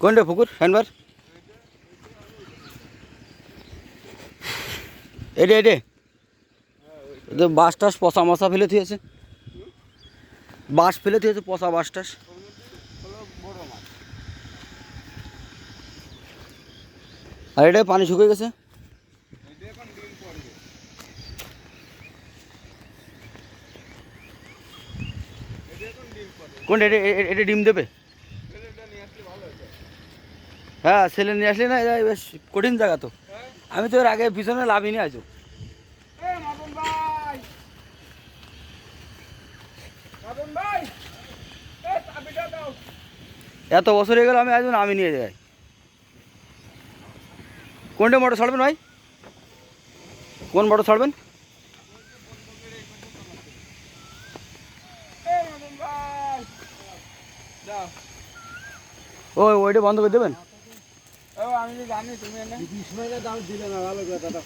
কোনটা পুকুর হ্যান্ডবার? এটে এটে তো বাস টাস পচা মশা ফেলে থিয়েছে, বাঁশ ফেলে থিয়েছে, পচা বাস টাস। আর এটা পানি শুকিয়ে গেছে। কোনটা? এটা এটা ডিম দেবে? হ্যাঁ, ছেলে নিয়ে আসলে না, এটা বেশ কঠিন জায়গা তো। আমি তো এর আগে পিছনে লাভিনি আছো। এত বছর হয়ে গেল আমি আজ আমি নিয়ে যাই। কোনটা মোটর ছাড়বেন ভাই? কোন মোটর ছাড়বেন? ওই ওইটা বন্ধ করে দেবেন। আমি কি জানি তুমি এনে দাম দিলে না ভালো কথা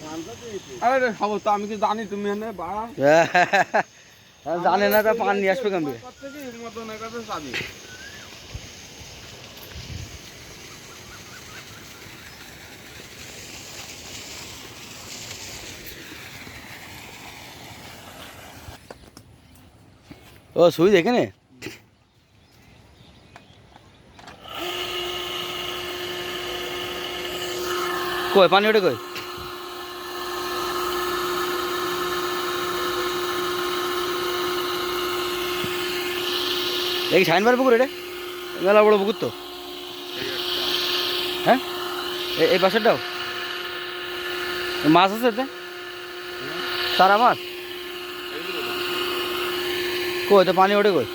আরে খবর তো আমি কি জানি তুমি এনে বাড়া জানে না, তা পান নিয়ে আসবে কেমন? মতনের কাছে চাবি ও সুইচ এখানে? কই পানি ওঠে কই? এই সাইনবার পুকুর এটা মেলা বড় পুকুর তো। হ্যাঁ, এই পাশেরটাও মাছ আছে এতে? সারা মাছ কই? তো পানি ওঠে কই?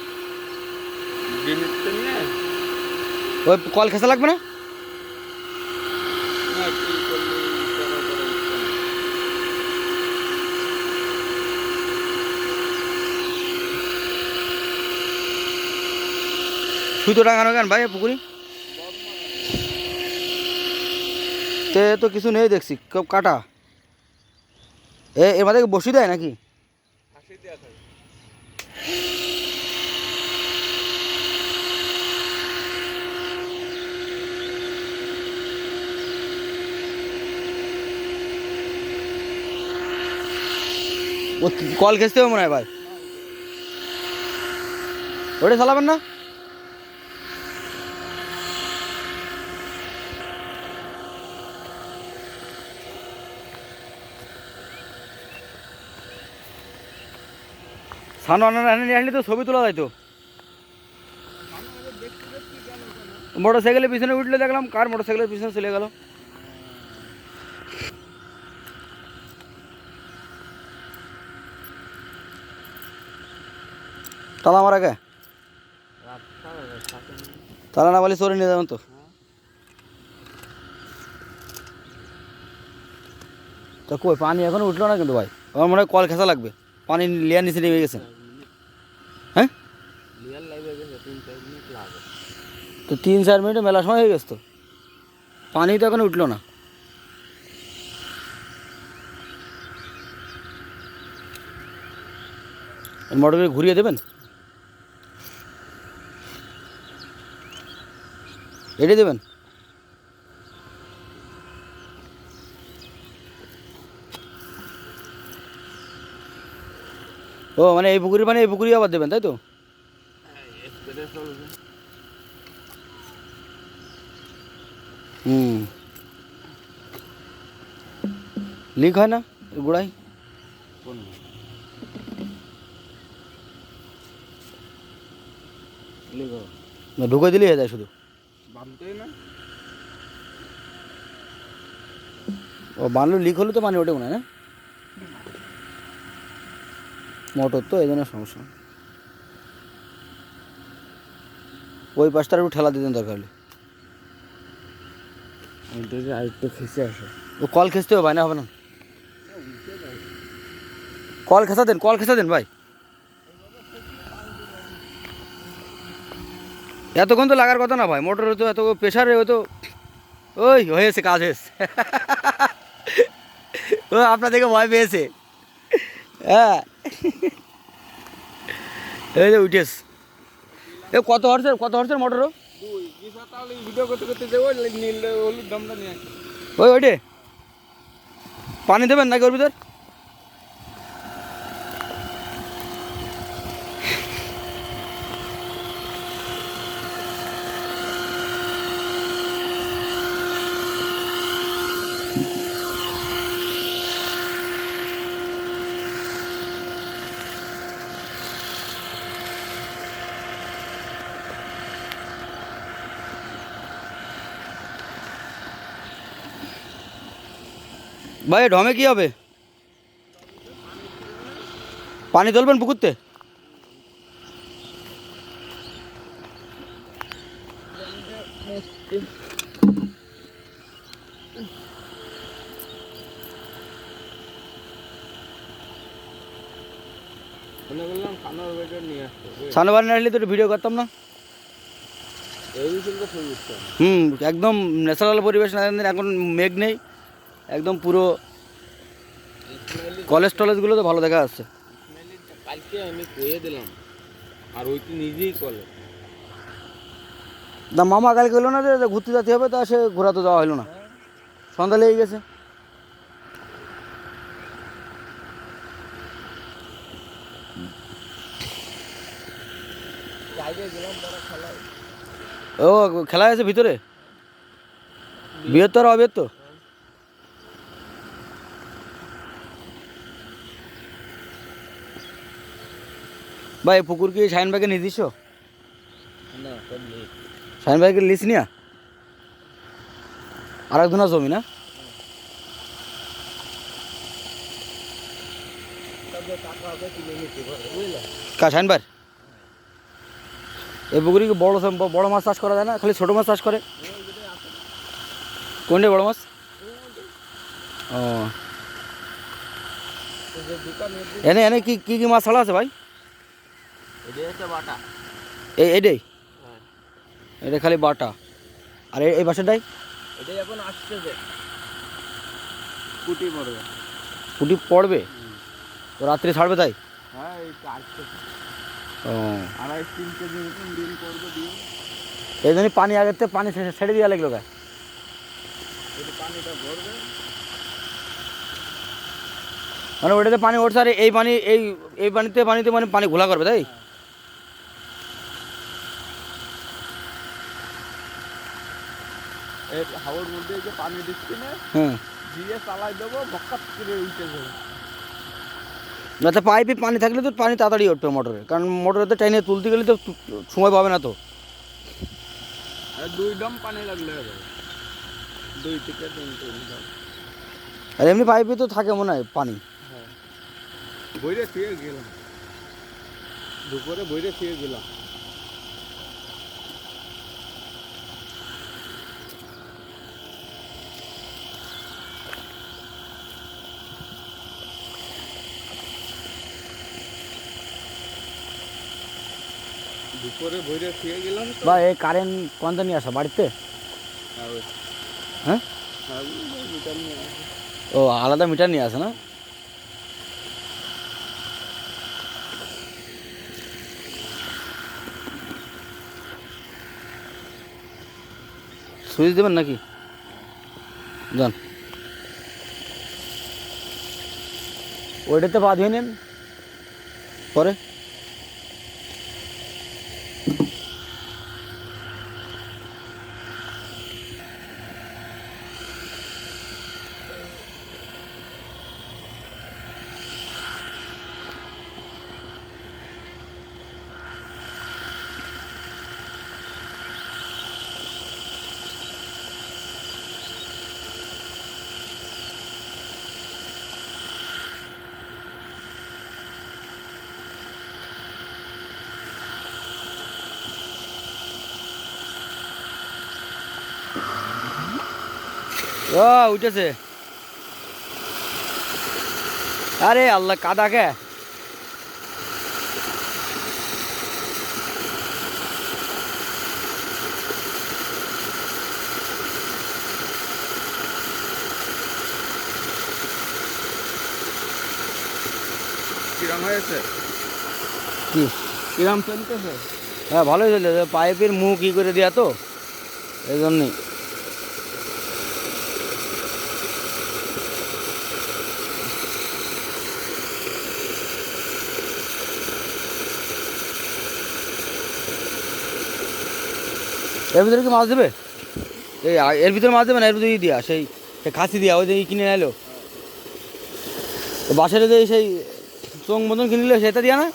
ওই কল খেসা লাগবে না? সুতো টাঙানো কেন ভাই পুকুরি? তে তো কিছু নেই দেখছি, সব কাটা। এর মাঝে বসি দেয় নাকি? ও কল খেসতে হবে মনে হয় ভাই, ওটা চালাবেন না? সানো নিয়ে আসলে তো ছবি তোলা যায় তো। মোটর সাইকেলের পিছনে উঠলে দেখলাম কার মোটর সাইকেলের পিছনে চলে গেল। তালা মারা কে? তালা না বলে চলে নিয়ে যাবেন তো। তো কই পানি এখনো উঠলো না কিন্তু ভাই, আমার মনে হয় কল খেসা লাগবে, পানি লেয়ার নিচে নেমে গেছে। হ্যাঁ, তো 3-4 মিনিটে মেলা সময় হয়ে গেছে তো, পানি তো এখনো উঠলো না। মোটরকে ঘুরিয়ে দেবেন, এড়িয়ে দেবেন। ও মানে এই পুকুরি মানে এই পুকুরি আবার দেবেন তাই তো? হুম, লিক হয় না গোড়ায়? না ঢুকে দিলেই হয়ে যায় শুধু। ও বানলো লিক হলে তো পানি ওঠে মনে হয় না, মোটর তো এই জন্য সমস্যা। ওই পাশটা একটু ঠেলা দিতেন দরকার হলে। আরেকটু খেসে আসে। ও কল খেসতে হবে ভাই, না হবে না? কল খেসা দেন, কল খেসা দেন ভাই। এতক্ষণ তো লাগার কথা না ভাই, মোটরে তো এত প্রেশারে হয়তো। ওই হয়েছে, কাজ হয়েছে। ও আপনার দেখে ভয় পেয়েছে। হ্যাঁ, এই যে উঠেস। এ কত হর্সের মোটরও? তাহলে ভিডিও করতে করতে যাবো নীল হলুদ ড্রামটা নিয়ে আসি। ওইটে পানি দেবেন নাকি ওর ভিতর? ভাই ঢমে কি হবে? পানি তুলবেন পুকুরতে? মনে করলাম খানার বেগে নিয়ে আসতো সামনে বাড়ি না আসলে তো একটু ভিডিও করতাম না? এই কিন্তু সবুজটা একদম ন্যাচারাল পরিবেশ না, এখন মেঘ নেই, একদম পুরো কলেজ টলেজগুলো তো ভালো দেখা যাচ্ছে। কালকে আমি কয়ে দিলাম আর ওই তো নিজেই কলে না মামা কালকে হলো না যে ঘুরতে যেতে হবে, তা সে ঘোরা তো যাওয়া হলো না, সন্ধ্যা লেগে গেছে। ও খেলা আছে ভিতরে, বৃহত্তর অবৃহত্তর? ভাই পুকুর কি শাহিনবাগের নিজস্ব? না সব নেই শাহিনবাগের লিস নিয়া আর একজনের জমি না? টাকা হবে কিনে নিতে পারে বুঝলে। কা শাহিনবার এই পুকুরে কি বড় মাছ চাষ করা যায় না, খালি ছোটো মাছ চাষ করে? কোনটা বড় মাছ? ও এনে এনে কি কি কি মাছ ছাড়া আছে ভাই? এটা হচ্ছে বাটা এইটাই? হ্যাঁ এটা খালি বাটা। আর এই বাসাটাই এটা এখন আসতেছে কুটি পড়বে। পুটি পড়বে তো রাত্রে ছাড়বে তাই? হ্যাঁ এই তো আসতেছে ও 2.5-3 কেজি মতন ডিম করবে ডিম। এই জন্য পানি আগের থেকে পানি ছেড়ে দেওয়া লাগলো গায়ে? এটা পানিটা ভরবে মানে ওটাতে পানি উঠছে আর এই পানি এই পানিতে মানে পানি ঘোলা করবে তাই? এই হাওয়ার মধ্যে যে পানি দিচ্ছি না হ্যাঁ দিয়ে চালাই দেবো বকাত করে উঠে যাবে। যাতে পাইপে পানি থাকলে তো পানি তাড়াতাড়ি উঠবে মোটরে, কারণ মোটরেতে টাইনে তুলতে গেলে তো সময় পাবে না তো। আর 2 ড্রাম পানি লাগলে হবে 2 থেকে 3 ড্রাম। আর এমনি পাইপে তো থাকে মনে হয় পানি। হ্যাঁ বইরে থুয়ে গেলাম দুপুরে বইরে থুয়ে গেলাম। দুপুরে বইরে থুয়ে গেলাম তো। বা এই কারেন্ট কোনটা নিয়ে আসা বাড়িতে? হ্যাঁ মিটার নিয়ে আসে। ও আলাদা মিটার নিয়ে আসে না? সুইচ দেবেন নাকি? যান ওইটাতে পা ধুয়ে নেন পরে। ও উঠেছে। আরে আল্লাহ কাদা কে? কিরম হয়েছে কি কিরম চলতেছে? হ্যাঁ ভালোই চলছে, পাইপের মুখ ই করে দেওয়া তো এই জন্যই এর ভিতরে কি মাছ দেবে? এর ভিতরে মাছ দেবে না, এর ভিতরে দিয়া সেই খাসি দিয়া ওই যে কিনে নিলো বাসের যে সেই চোং মতন কিনে নিল সেটা দিয়া না?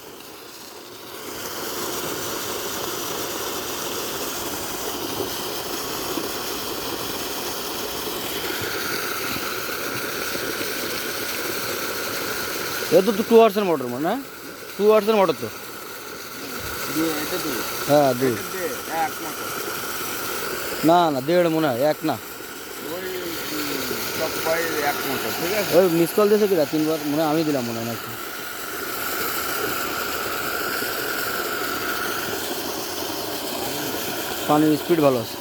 এ তো 2 আওয়ার্সের মোটর মানে, 2 আওয়ার্সের মোটর তো। এটা দুই হ্যাঁ 2 এক মতো না না 1.5 মনে হয়, 1 না। ওই সব পাই এক মতো, ঠিক আছে। ওই মিস কল দিয়েছে কিনা 3বার মনে হয়, আমি দিলাম মনে হয় নাকি। পানির স্পিড ভালো আছে।